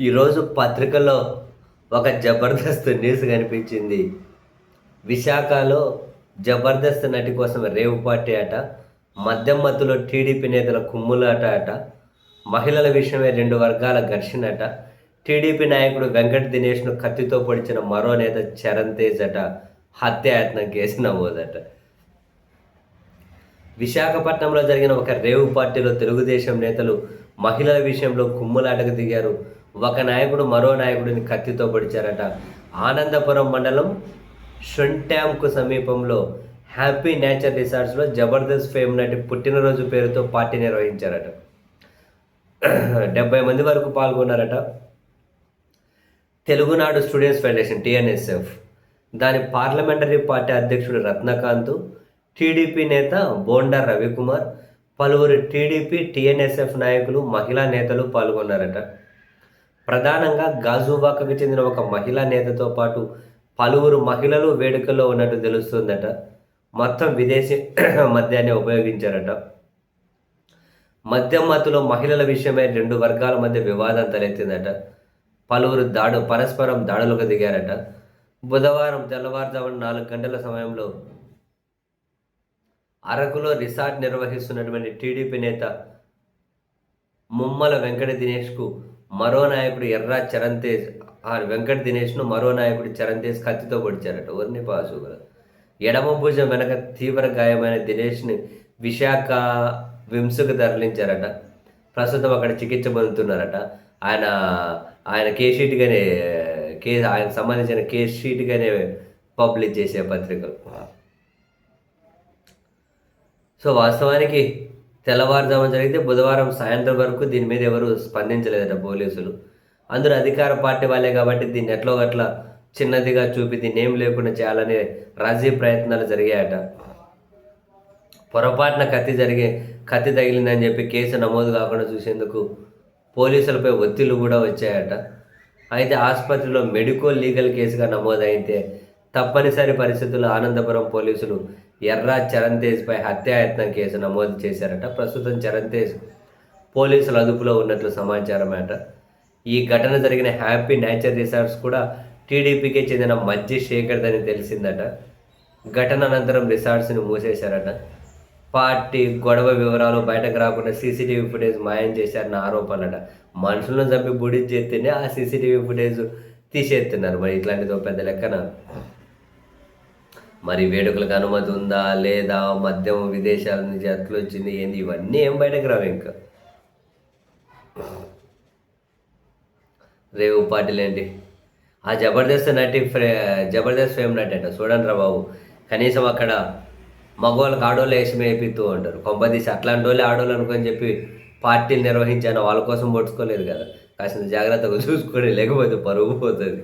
ఈరోజు పత్రికలో ఒక జబర్దస్త్ న్యూస్ కనిపించింది. విశాఖలో జబర్దస్త్ నటి కోసం రేవ్ పార్టీ అట. మద్యం మత్తులో టీడీపీ నేతల కుమ్ములాట అట. మహిళల విషయమే 2 వర్గాల ఘర్షణ అట. టీడీపీ నాయకుడు వెంకట దినేష్ను కత్తితో పొడిచిన మరో నేత చరణ్ తేజ్ అట. హత్యాయత్నం కేసు నమోదట. విశాఖపట్నంలో జరిగిన ఒక రేవ్ పార్టీలో తెలుగుదేశం నేతలు మహిళల విషయంలో కుమ్ములాటకు దిగారు. ఒక నాయకుడు మరో నాయకుడిని కత్తితో పొడిచారట. ఆనందపురం మండలం షొంట్యాంకు సమీపంలో హ్యాపీ నేచర్ రిసార్ట్స్లో జబర్దస్త్ ఫేమ్ నటి పుట్టినరోజు పేరుతో పార్టీ నిర్వహించారట. 70 మంది వరకు పాల్గొన్నారట. తెలుగునాడు స్టూడెంట్స్ ఫెడరేషన్ టీఎన్ఎస్ఎఫ్ దాని పార్లమెంటరీ పార్టీ అధ్యక్షుడు రత్నకాంత్, టీడీపీ నేత బోండా రవికుమార్, పలువురు టీడీపీ టీఎన్ఎస్ఎఫ్ నాయకులు, మహిళా నేతలు పాల్గొన్నారట. ప్రధానంగా గాజువాకకు చెందిన ఒక మహిళా నేతతో పాటు పలువురు మహిళలు వేడుకల్లో ఉన్నట్టు తెలుస్తుందట. మొత్తం విదేశీ మద్యాన్ని ఉపయోగించారట. మద్యం మత్తులో మహిళల విషయమై 2 వర్గాల మధ్య వివాదం తలెత్తిందట. పలువురు పరస్పరం దాడులకు దిగారట. బుధవారం తెల్లవారుజామున 4 గంటల సమయంలో అరకులో రిసార్ట్ నిర్వహిస్తున్నటువంటి టీడీపీ నేత ముమ్మల వెంకట దినేష్కు మరో నాయకుడు ఎర్రా చరణ్ తేజ్ వెంకట దినేష్ను మరో నాయకుడు చరణ్ తేజ్ కత్తితో పొడిచారట. వర్ణి పాసుగల ఎడమ భుజం వెనక తీవ్ర గాయమైన దినేష్ని విశాఖ విమ్స్కు తరలించారట. ప్రస్తుతం అక్కడ చికిత్స పొందుతున్నారట. ఆయన కేస్ షీట్గానే ఆయనకు సంబంధించిన కేస్ షీట్గానే పబ్లిష్ చేసే పత్రికలు. సో వాస్తవానికి తెల్లవారుజామున జరిగితే బుధవారం సాయంత్రం వరకు దీని మీద ఎవరు స్పందించలేదట పోలీసులు. అందరూ అధికార పార్టీ వాళ్ళే కాబట్టి దీన్ని ఎట్లో గట్లా చిన్నదిగా చూపి దీన్ని ఏం లేకుండా చేయాలనే రాజీ ప్రయత్నాలు జరిగాయట. పొరపాటున కత్తి తగిలిందని చెప్పి కేసు నమోదు కాకుండా చూసేందుకు పోలీసులపై ఒత్తిళ్లు కూడా వచ్చాయట. అయితే ఆసుపత్రిలో మెడికో లీగల్ కేసుగా నమోదైతే తప్పనిసరి పరిస్థితుల్లో ఆనందపురం పోలీసులు ఎర్రా చరణ్ తేజ్పై హత్యాయత్నం కేసు నమోదు చేశారట. ప్రస్తుతం చరణ్ తేజ్ పోలీసుల అదుపులో ఉన్నట్లు సమాచారం అట. ఈ ఘటన జరిగిన హ్యాపీ నేచర్ రిసార్ట్స్ కూడా టీడీపీకి చెందిన మజ్జి శేఖర్దని తెలిసిందట. ఘటన అనంతరం రిసార్ట్స్ని మూసేశారట. పార్టీ గొడవ వివరాలు బయటకు రాకుండా సీసీటీవీ ఫుటేజ్ మాయం చేశారన్న ఆరోపణలట. మనుషులను చంపి బుడి చేస్తేనే ఆ సీసీటీవీ ఫుటేజ్ తీసేస్తున్నారు. మరి ఇట్లాంటిదో పెద్ద లెక్కన మరి వేడుకలకు అనుమతి ఉందా లేదా, మద్యం విదేశాల నుంచి అట్లు వచ్చింది ఏంది, ఇవన్నీ ఏం బయటకు రావు. ఇంకా రేవు పార్టీలు ఏంటి, ఆ జబర్దస్త్ ఫేమ్ నటి అంట. చూడండి రా బాబు, కనీసం అక్కడ మగవాళ్ళకి ఆడోళ్ళు వేసి వేపిస్తూ ఉంటారు. కొంపదీసి అట్లాంటి వాళ్ళే ఆడోళ్ళు అనుకొని చెప్పి పార్టీలు నిర్వహించాను వాళ్ళ కోసం పొడుచుకోలేదు కదా. కాసిన జాగ్రత్తగా చూసుకొని, లేకపోతే పరుగు పోతుంది.